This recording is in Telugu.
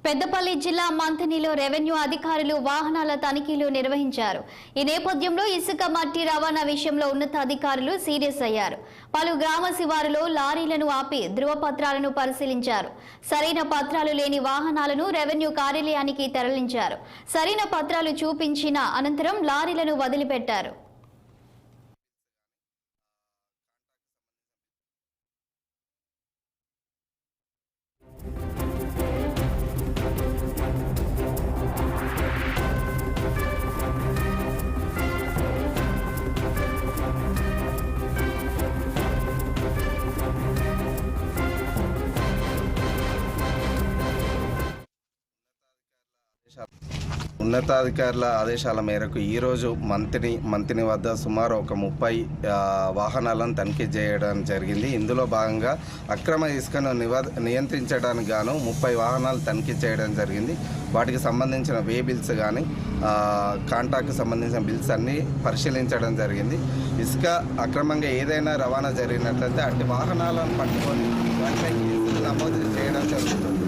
పెద్దపల్లి జిల్లా మంథనిలో రెవెన్యూ అధికారులు వాహనాల తనిఖీలు నిర్వహించారు. ఈ నేపథ్యంలో ఇసుక మట్టి రవాణా విషయంలో ఉన్నతాధికారులు సీరియస్ అయ్యారు. పలు గ్రామ శివారులో లారీలను ఆపి ధృవపత్రాలను పరిశీలించారు. సరైన పత్రాలు లేని వాహనాలను రెవెన్యూ కార్యాలయానికి తరలించారు. సరైన పత్రాలు చూపించిన అనంతరం లారీలను వదిలిపెట్టారు. ఉన్నతాధికారుల ఆదేశాల మేరకు ఈరోజు మంతిని వద్ద సుమారు ఒక 30 వాహనాలను తనిఖీ చేయడం జరిగింది. ఇందులో భాగంగా అక్రమ ఇసుకను నియంత్రించడానికి గాను 30 వాహనాలు తనిఖీ చేయడం జరిగింది. వాటికి సంబంధించిన వే బిల్స్ కానీ కాంట్రాక్ట్కి సంబంధించిన బిల్స్ అన్నీ పరిశీలించడం జరిగింది. ఇసుక అక్రమంగా ఏదైనా రవాణా జరిగినట్లయితే అట్టి వాహనాలను పట్టుకొని వాటిపై కేసులు నమోదు చేయడం జరుగుతుంది.